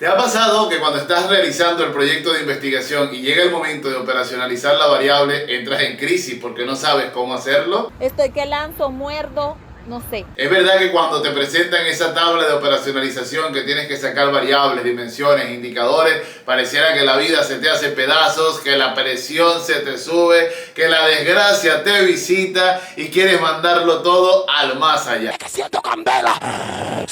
¿Te ha pasado que cuando estás realizando el proyecto de investigación y llega el momento de operacionalizar la variable, entras en crisis porque no sabes cómo hacerlo? Estoy que lanzo, muerdo, no sé. Es verdad que cuando te presentan esa tabla de operacionalización que tienes que sacar variables, dimensiones, indicadores, pareciera que la vida se te hace pedazos, que la presión se te sube, que la desgracia te visita y quieres mandarlo todo al más allá. ¡Que siento candela!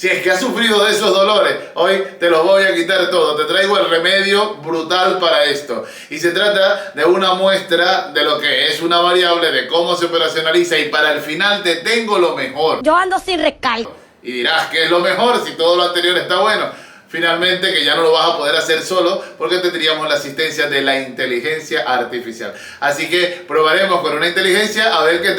Si es que has sufrido de esos dolores, hoy te los voy a quitar todo. Te traigo el remedio brutal para esto. Y se trata de una muestra de lo que es una variable, de cómo se operacionaliza, y para el final te tengo lo mejor. Yo ando sin recargo. Y dirás, ¿qué es lo mejor si todo lo anterior está bueno? Finalmente que ya no lo vas a poder hacer solo porque tendríamos la asistencia de la inteligencia artificial. Así que probaremos con una inteligencia a ver qué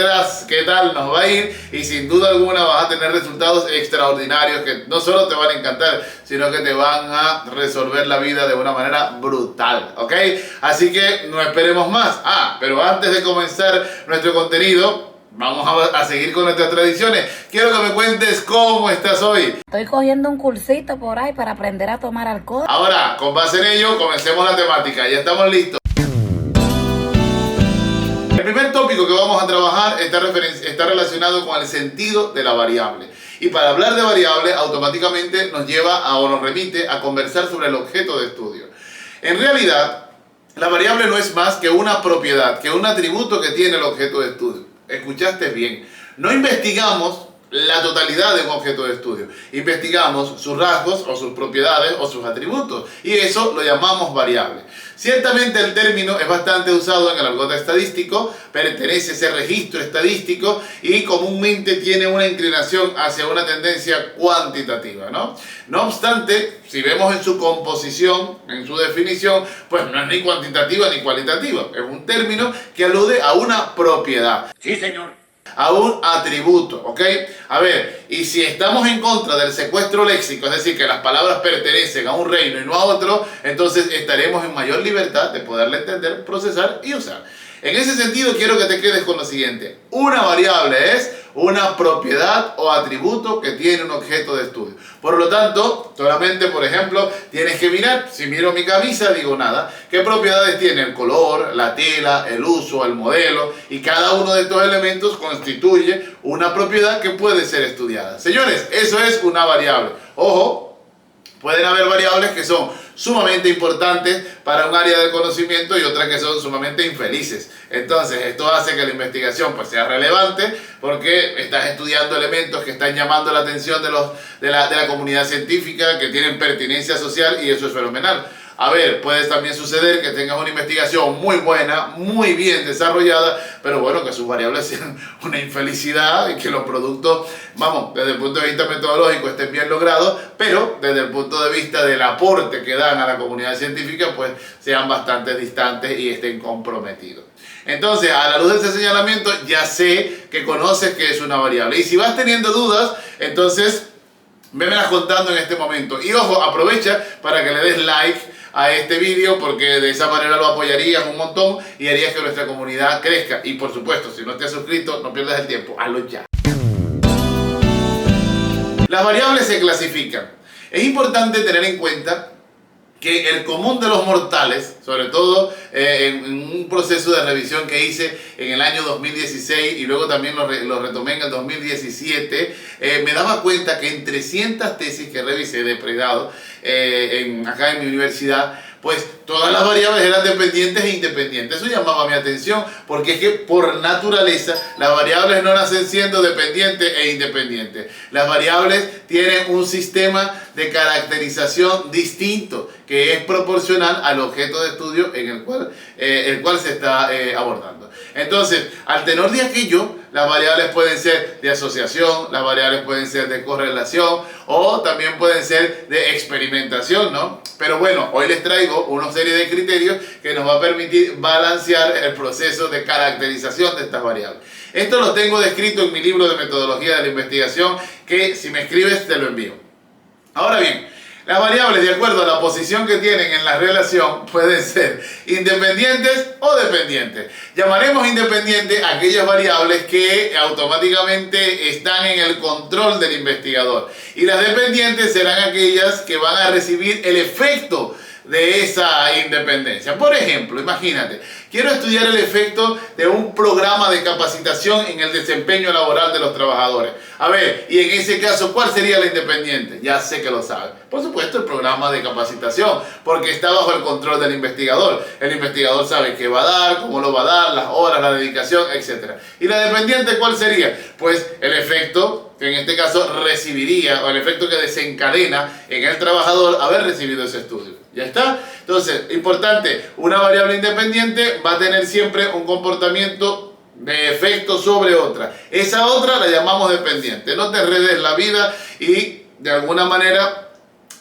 tal nos va a ir, y sin duda alguna vas a tener resultados extraordinarios que no solo te van a encantar, sino que te van a resolver la vida de una manera brutal, ¿ok? Así que no esperemos más. Pero antes de comenzar nuestro contenido, vamos a seguir con nuestras tradiciones. Quiero que me cuentes cómo estás hoy. Estoy cogiendo un cursito por ahí para aprender a tomar alcohol. Ahora, con base en ello, comencemos la temática. Ya estamos listos. El primer tópico que vamos a trabajar está relacionado con el sentido de la variable. Y para hablar de variable, automáticamente nos lleva o nos remite a conversar sobre el objeto de estudio. En realidad, la variable no es más que una propiedad, que un atributo que tiene el objeto de estudio. Escuchaste bien. No investigamos la totalidad de un objeto de estudio. Investigamos sus rasgos o sus propiedades o sus atributos. Y eso lo llamamos variable. Ciertamente el término es bastante usado en el argot estadístico, pertenece a ese registro estadístico y comúnmente tiene una inclinación hacia una tendencia cuantitativa, ¿no? No obstante, si vemos en su composición, en su definición, pues no es ni cuantitativa ni cualitativa. Es un término que alude a una propiedad. Sí, señor. A un atributo, ¿ok? A ver, y si estamos en contra del secuestro léxico, es decir, que las palabras pertenecen a un reino y no a otro, entonces estaremos en mayor libertad de poderla entender, procesar y usar. En ese sentido, quiero que te quedes con lo siguiente. Una variable es una propiedad o atributo que tiene un objeto de estudio. Por lo tanto, solamente, por ejemplo, tienes que mirar, si miro mi camisa, digo nada, ¿qué propiedades tiene el color, la tela, el uso, el modelo? Y cada uno de estos elementos constituye una propiedad que puede ser estudiada. Señores, eso es una variable. Ojo, pueden haber variables que son sumamente importantes para un área del conocimiento y otras que son sumamente infelices. Entonces, esto hace que la investigación pues sea relevante porque estás estudiando elementos que están llamando la atención de la comunidad científica, que tienen pertinencia social, y eso es fenomenal. A ver, puede también suceder que tengas una investigación muy buena, muy bien desarrollada, pero bueno, que sus variables sean una infelicidad y que los productos, vamos, desde el punto de vista metodológico estén bien logrados, pero desde el punto de vista del aporte que dan a la comunidad científica, pues sean bastante distantes y estén comprometidos. Entonces, a la luz de ese señalamiento, ya sé que conoces que es una variable. Y si vas teniendo dudas, entonces vémelas contando en este momento. Y ojo, aprovecha para que le des like a este vídeo, porque de esa manera lo apoyarías un montón y harías que nuestra comunidad crezca. Y por supuesto, si no te has suscrito, no pierdas el tiempo, hazlo ya. Las variables se clasifican. Es importante tener en cuenta que el común de los mortales, sobre todo en un proceso de revisión que hice en el año 2016 y luego también lo retomé en el 2017, me daba cuenta que en 300 tesis que revisé de pregrado acá en mi universidad, pues todas las variables eran dependientes e independientes. Eso llamaba mi atención, porque es que por naturaleza las variables no nacen siendo dependientes e independientes. Las variables tienen un sistema de caracterización distinto que es proporcional al objeto de estudio en el cual se está abordando. Entonces, al tenor de aquello, las variables pueden ser de asociación, las variables pueden ser de correlación o también pueden ser de experimentación, ¿no? Pero bueno, hoy les traigo una serie de criterios que nos va a permitir balancear el proceso de caracterización de estas variables. Esto lo tengo descrito en mi libro de metodología de la investigación, que si me escribes te lo envío. Ahora bien, Las variables, de acuerdo a la posición que tienen en la relación, pueden ser independientes o dependientes. Llamaremos independientes aquellas variables que automáticamente están en el control del investigador. Y las dependientes serán aquellas que van a recibir el efecto de esa independencia. Por ejemplo, imagínate, quiero estudiar el efecto de un programa de capacitación en el desempeño laboral de los trabajadores. A ver, y en ese caso, ¿cuál sería la independiente? Ya sé que lo saben. Por supuesto, el programa de capacitación, porque está bajo el control del investigador. El investigador sabe qué va a dar, cómo lo va a dar, las horas, la dedicación, etc. ¿Y la dependiente cuál sería? Pues el efecto que en este caso recibiría, o el efecto que desencadena en el trabajador haber recibido ese estudio. ¿Ya está? Entonces, importante, una variable independiente va a tener siempre un comportamiento de efecto sobre otra. Esa otra la llamamos dependiente. No te enredes la vida y de alguna manera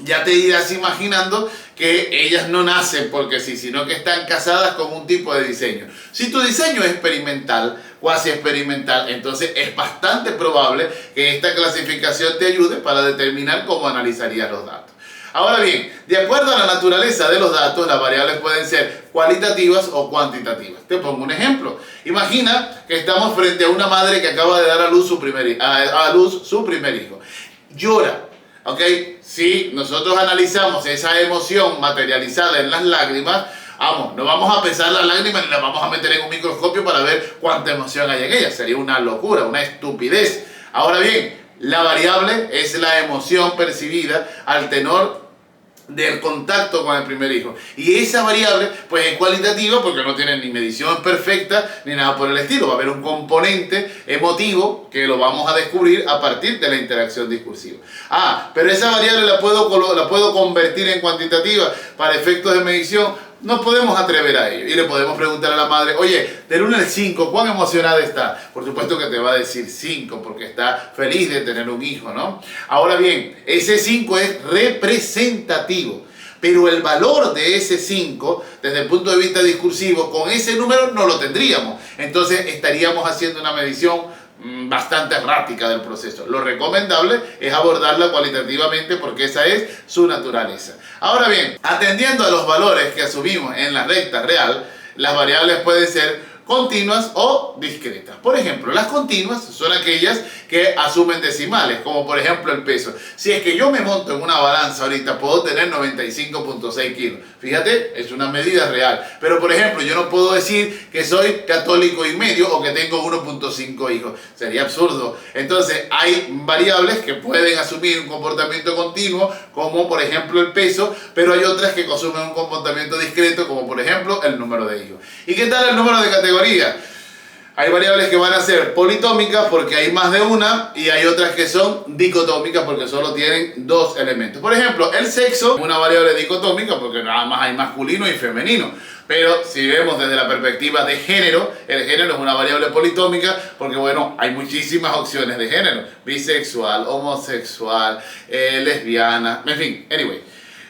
ya te irás imaginando que ellas no nacen porque sí, sino que están casadas con un tipo de diseño. Si tu diseño es experimental, cuasi experimental, entonces es bastante probable que esta clasificación te ayude para determinar cómo analizarías los datos. Ahora bien, de acuerdo a la naturaleza de los datos, las variables pueden ser cualitativas o cuantitativas. Te pongo un ejemplo. Imagina que estamos frente a una madre que acaba de dar a luz su primer hijo. Llora. ¿Ok? Si nosotros analizamos esa emoción materializada en las lágrimas, vamos, no vamos a pesar las lágrimas ni las vamos a meter en un microscopio para ver cuánta emoción hay en ellas. Sería una locura, una estupidez. Ahora bien, la variable es la emoción percibida al tenor del contacto con el primer hijo. Y esa variable pues es cualitativa porque no tiene ni medición perfecta ni nada por el estilo. Va a haber un componente emotivo que lo vamos a descubrir a partir de la interacción discursiva. Pero esa variable la puedo convertir en cuantitativa para efectos de medición. Nos podemos atrever a ello y le podemos preguntar a la madre, oye, del 1 al 5, ¿cuán emocionada está? Por supuesto que te va a decir 5 porque está feliz de tener un hijo, ¿no? Ahora bien, ese 5 es representativo, pero el valor de ese 5, desde el punto de vista discursivo, con ese número no lo tendríamos. Entonces estaríamos haciendo una medición bastante errática del proceso. Lo recomendable es abordarla cualitativamente porque esa es su naturaleza. Ahora bien, atendiendo a los valores que asumimos en la recta real, las variables pueden ser continuas o discretas. Por ejemplo, las continuas son aquellas que asumen decimales, como por ejemplo el peso. Si es que yo me monto en una balanza ahorita, puedo tener 95.6 kilos. Fíjate, es una medida real. Pero por ejemplo, yo no puedo decir que soy católico y medio o que tengo 1.5 hijos. Sería absurdo. Entonces, hay variables que pueden asumir un comportamiento continuo, como por ejemplo el peso, pero hay otras que asumen un comportamiento discreto, como por ejemplo el número de hijos. ¿Y qué tal el número de categoría? Hay variables que van a ser politómicas porque hay más de una y hay otras que son dicotómicas porque solo tienen dos elementos. Por ejemplo, el sexo es una variable dicotómica porque nada más hay masculino y femenino. Pero si vemos desde la perspectiva de género, el género es una variable politómica porque, bueno, hay muchísimas opciones de género. Bisexual, homosexual, lesbiana, en fin, anyway.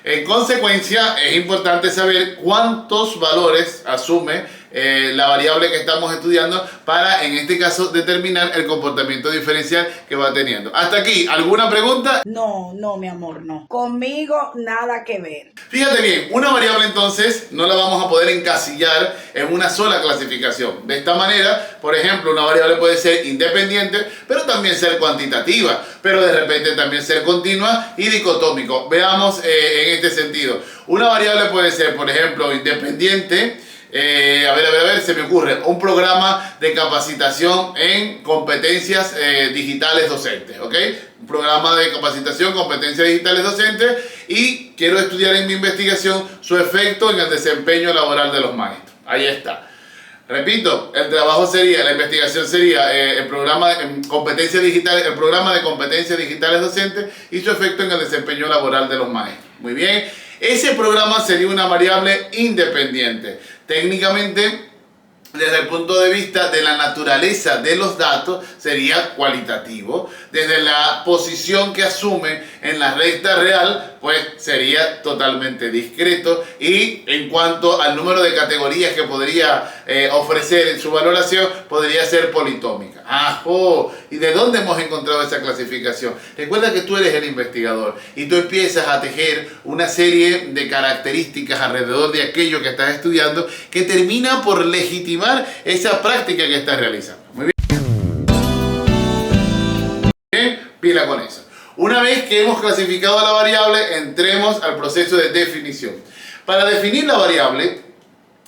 En consecuencia, es importante saber cuántos valores asume la variable que estamos estudiando para, en este caso, determinar el comportamiento diferencial que va teniendo. Hasta aquí, ¿alguna pregunta? No, mi amor, no. Conmigo nada que ver. Fíjate bien, una variable entonces no la vamos a poder encasillar en una sola clasificación. De esta manera, por ejemplo, una variable puede ser independiente, pero también ser cuantitativa, pero de repente también ser continua y dicotómico. Veamos en este sentido. Una variable puede ser, por ejemplo, independiente. A ver, se me ocurre un programa de capacitación en competencias digitales docentes, ¿ok? Un programa de capacitación, competencias digitales docentes y quiero estudiar en mi investigación su efecto en el desempeño laboral de los maestros. Ahí está. Repito, el trabajo sería, la investigación sería el programa de competencias digitales, el programa de competencias digitales docentes y su efecto en el desempeño laboral de los maestros. Muy bien. Ese programa sería una variable independiente. Técnicamente, Desde el punto de vista de la naturaleza de los datos, sería cualitativo. Desde la posición que asume en la recta real, pues sería totalmente discreto. Y en cuanto al número de categorías que podría ofrecer en su valoración, podría ser politómica. ¿Y de dónde hemos encontrado esa clasificación? Recuerda que tú eres el investigador y tú empiezas a tejer una serie de características alrededor de aquello que estás estudiando que termina por legitimar esa práctica que estás realizando. Muy bien, pila con eso. Una vez que hemos clasificado a la variable, entremos al proceso de definición. Para definir la variable,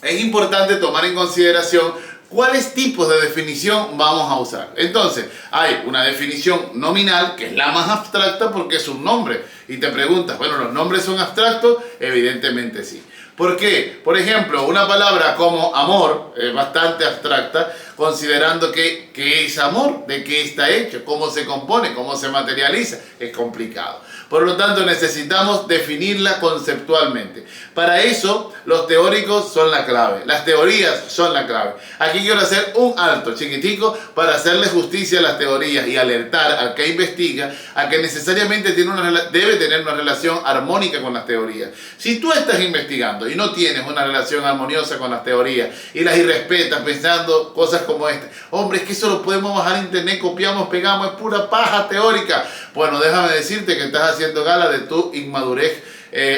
es importante tomar en consideración cuáles tipos de definición vamos a usar. Entonces, hay una definición nominal, que es la más abstracta porque es un nombre. Y te preguntas, bueno, ¿los nombres son abstractos? Evidentemente sí. ¿Por qué? Por ejemplo, una palabra como amor es bastante abstracta, considerando que ¿qué es amor? ¿De qué está hecho? ¿Cómo se compone? ¿Cómo se materializa? Es complicado. Por lo tanto, necesitamos definirla conceptualmente. Para eso, los teóricos son la clave. Las teorías son la clave. Aquí quiero hacer un alto chiquitico para hacerle justicia a las teorías y alertar al que investiga a que necesariamente debe tener una relación armónica con las teorías. Si tú estás investigando y no tienes una relación armoniosa con las teorías y las irrespetas pensando cosas como esta, hombre, es que eso lo podemos bajar a internet, copiamos, pegamos, es pura paja teórica. Bueno, déjame decirte que estás haciendo gala de tu inmadurez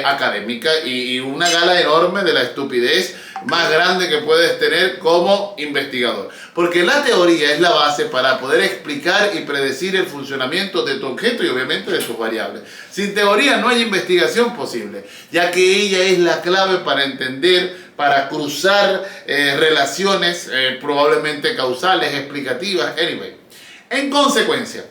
académica y una gala enorme de la estupidez más grande que puedes tener como investigador. Porque la teoría es la base para poder explicar y predecir el funcionamiento de tu objeto y obviamente de tus variables. Sin teoría no hay investigación posible, ya que ella es la clave para entender, para cruzar relaciones probablemente causales, explicativas, anyway. En consecuencia,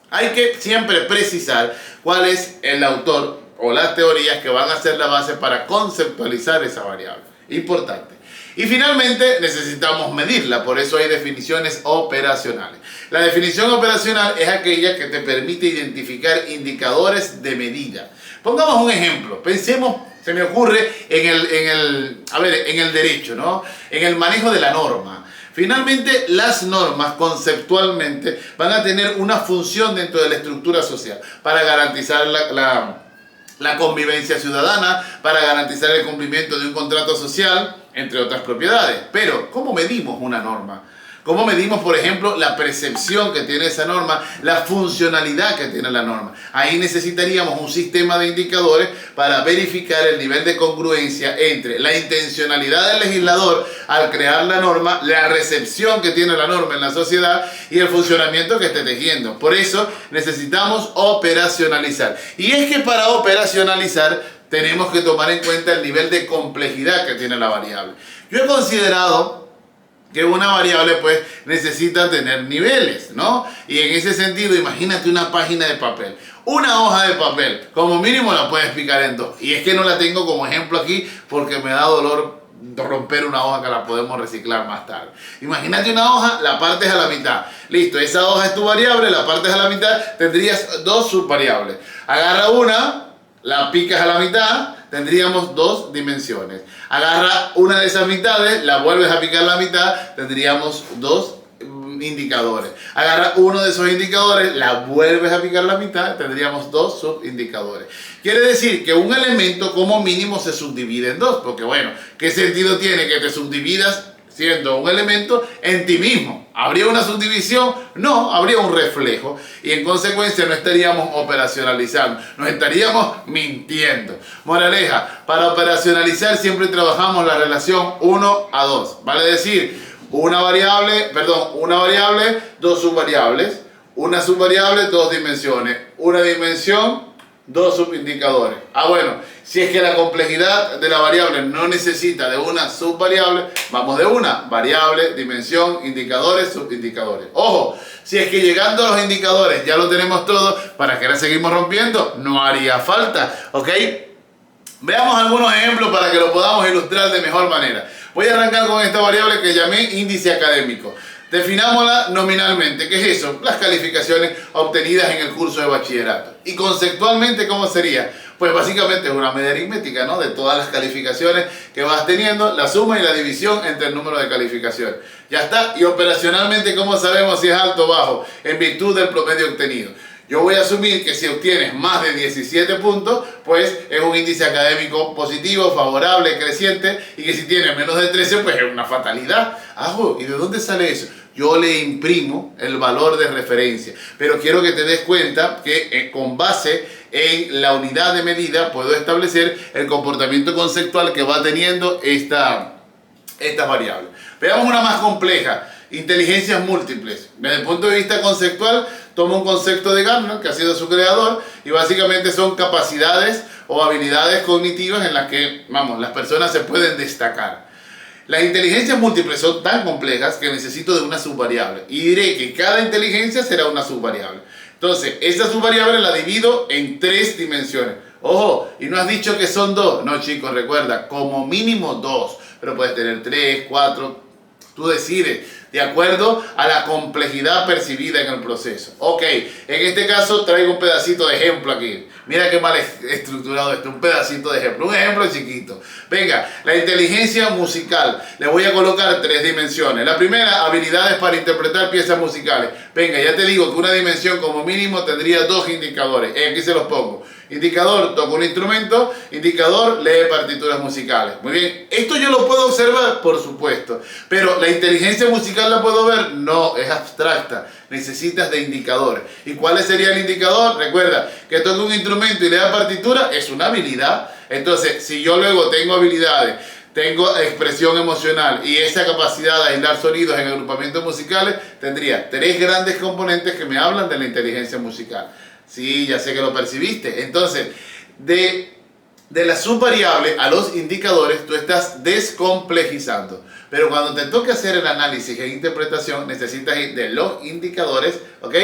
hay que siempre precisar cuál es el autor o las teorías que van a ser la base para conceptualizar esa variable. Importante. Y finalmente necesitamos medirla, por eso hay definiciones operacionales. La definición operacional es aquella que te permite identificar indicadores de medida. Pongamos un ejemplo, pensemos, se me ocurre en el derecho, ¿no? En el manejo de la norma. Finalmente, las normas conceptualmente van a tener una función dentro de la estructura social para garantizar la convivencia ciudadana, para garantizar el cumplimiento de un contrato social, entre otras propiedades. Pero, ¿cómo medimos una norma? ¿Cómo medimos, por ejemplo, la percepción que tiene esa norma, la funcionalidad que tiene la norma? Ahí necesitaríamos un sistema de indicadores para verificar el nivel de congruencia entre la intencionalidad del legislador al crear la norma, la recepción que tiene la norma en la sociedad y el funcionamiento que esté tejiendo. Por eso necesitamos operacionalizar. Y es que para operacionalizar tenemos que tomar en cuenta el nivel de complejidad que tiene la variable. Yo he considerado que una variable pues necesita tener niveles, ¿no? Y en ese sentido, imagínate una página de papel. Una hoja de papel, como mínimo la puedes picar en dos. Y es que no la tengo como ejemplo aquí porque me da dolor romper una hoja que la podemos reciclar más tarde. Imagínate una hoja, la partes a la mitad. Listo, esa hoja es tu variable, la partes a la mitad, tendrías dos subvariables. Agarra una, la picas a la mitad, tendríamos dos dimensiones. Agarra una de esas mitades, la vuelves a picar a la mitad, tendríamos dos indicadores. Agarra uno de esos indicadores, la vuelves a picar a la mitad, tendríamos dos subindicadores. Quiere decir que un elemento como mínimo se subdivide en dos, porque bueno, ¿qué sentido tiene que te subdividas siendo un elemento en ti mismo? ¿Habría una subdivisión? No, habría un reflejo y en consecuencia no estaríamos operacionalizando, nos estaríamos mintiendo. Moraleja, para operacionalizar siempre trabajamos la relación 1 a 2, vale decir, una variable, dos subvariables, una subvariable, dos dimensiones, una dimensión, dos subindicadores. Bueno, si es que la complejidad de la variable no necesita de una subvariable, vamos de una variable, dimensión, indicadores, subindicadores. Ojo, si es que llegando a los indicadores ya lo tenemos todo, ¿para qué la seguimos rompiendo? No haría falta, ¿ok? Veamos algunos ejemplos para que lo podamos ilustrar de mejor manera. Voy a arrancar con esta variable que llamé índice académico. Definámosla nominalmente. ¿Qué es eso? Las calificaciones obtenidas en el curso de bachillerato. Y conceptualmente, ¿cómo sería? Pues básicamente es una medida aritmética, ¿no? De todas las calificaciones que vas teniendo, la suma y la división entre el número de calificaciones. Ya está. Y operacionalmente, ¿cómo sabemos si es alto o bajo? En virtud del promedio obtenido. Yo voy a asumir que si obtienes más de 17 puntos, pues es un índice académico positivo, favorable, creciente, y que si tienes menos de 13, pues es una fatalidad. ¿Y de dónde sale eso? Yo le imprimo el valor de referencia, pero quiero que te des cuenta que con base en la unidad de medida puedo establecer el comportamiento conceptual que va teniendo esta variable. Veamos una más compleja. Inteligencias múltiples. Desde el punto de vista conceptual, toma un concepto de Gardner, que ha sido su creador, y básicamente son capacidades o habilidades cognitivas en las que, las personas se pueden destacar. Las inteligencias múltiples son tan complejas que necesito de una subvariable. Y diré que cada inteligencia será una subvariable. Entonces, esa subvariable la divido en 3 dimensiones. Ojo, y no has dicho que son 2. No, chicos, recuerda, como mínimo 2. Pero puedes tener 3, 4, tú decides, de acuerdo a la complejidad percibida en el proceso. Ok, en este caso traigo un pedacito de ejemplo aquí. Mira qué mal estructurado esto, un pedacito de ejemplo, un ejemplo chiquito. Venga, la inteligencia musical, le voy a colocar 3 dimensiones. La primera, habilidades para interpretar piezas musicales. Venga, ya te digo que una dimensión como mínimo tendría 2 indicadores. Aquí se los pongo. Indicador, toca un instrumento. Indicador, lee partituras musicales. Muy bien, esto yo lo puedo observar, por supuesto. Pero la inteligencia musical la puedo ver, no, es abstracta. Necesitas de indicadores. ¿Y cuál sería el indicador? Recuerda que toca un instrumento y lea partitura es una habilidad. Entonces, si yo luego tengo habilidades, tengo expresión emocional y esa capacidad de aislar sonidos en agrupamientos musicales, tendría 3 grandes componentes que me hablan de la inteligencia musical. Sí, ya sé que lo percibiste. Entonces, de la subvariable a los indicadores, tú estás descomplejizando. Pero cuando te toque hacer el análisis e interpretación, necesitas ir de los indicadores, ¿ok?,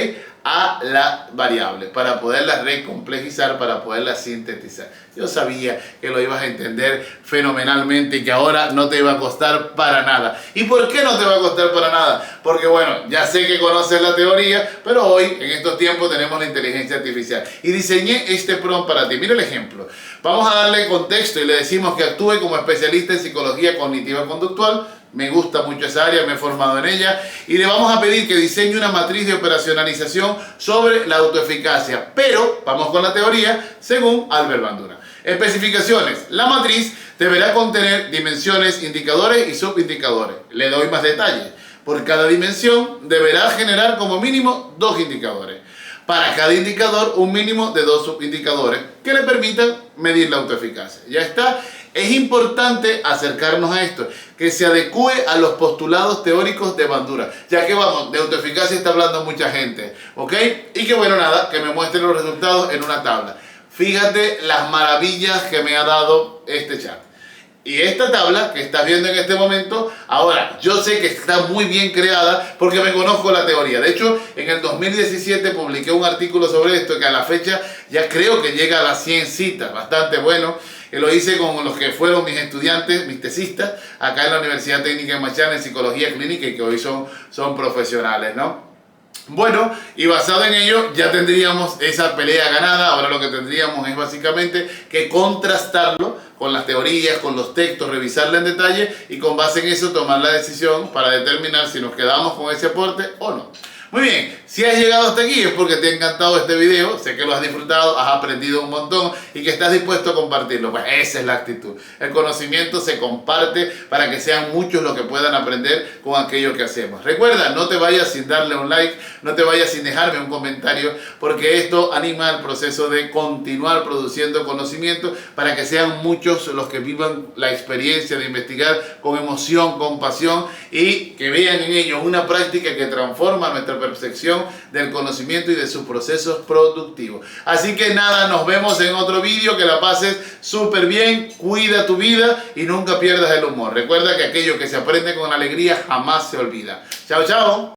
a la variable para poderla recomplejizar, para poderla sintetizar. Yo sabía que lo ibas a entender fenomenalmente y que ahora no te iba a costar para nada. ¿Y por qué no te va a costar para nada? Porque bueno, ya sé que conoces la teoría, pero hoy, en estos tiempos, tenemos la inteligencia artificial. Y diseñé este prompt para ti. Mira el ejemplo. Vamos a darle contexto y le decimos que actúe como especialista en psicología cognitiva conductual. Me gusta mucho esa área, me he formado en ella. Y le vamos a pedir que diseñe una matriz de operacionalización sobre la autoeficacia. Pero, vamos con la teoría, según Albert Bandura. Especificaciones. La matriz deberá contener dimensiones, indicadores y subindicadores. Le doy más detalles. Por cada dimensión deberá generar como mínimo 2 indicadores. Para cada indicador, un mínimo de 2 subindicadores que le permitan medir la autoeficacia. Ya está. Es importante acercarnos a esto, que se adecue a los postulados teóricos de Bandura, ya que vamos, de autoeficacia está hablando mucha gente, ¿ok? Y que bueno, nada, que me muestren los resultados en una tabla. Fíjate las maravillas que me ha dado este chat. Y esta tabla que estás viendo en este momento, ahora, yo sé que está muy bien creada porque me conozco la teoría. De hecho, en el 2017 publiqué un artículo sobre esto que a la fecha ya creo que llega a las 100 citas, bastante bueno. Lo hice con los que fueron mis estudiantes, mis tesistas, acá en la Universidad Técnica de Machala en Psicología Clínica y que hoy son profesionales, ¿no? Bueno, y basado en ello ya tendríamos esa pelea ganada. Ahora lo que tendríamos es básicamente que contrastarlo con las teorías, con los textos, revisarla en detalle y con base en eso tomar la decisión para determinar si nos quedamos con ese aporte o no. Muy bien, si has llegado hasta aquí es porque te ha encantado este video, sé que lo has disfrutado, has aprendido un montón y que estás dispuesto a compartirlo. Pues esa es la actitud. El conocimiento se comparte para que sean muchos los que puedan aprender con aquello que hacemos. Recuerda, no te vayas sin darle un like, no te vayas sin dejarme un comentario, porque esto anima el proceso de continuar produciendo conocimiento para que sean muchos los que vivan la experiencia de investigar con emoción, con pasión y que vean en ello una práctica que transforma nuestra percepción del conocimiento y de sus procesos productivos. Así que nada, nos vemos en otro vídeo, que la pases súper bien, cuida tu vida y nunca pierdas el humor. Recuerda que aquello que se aprende con alegría jamás se olvida. Chao, chao.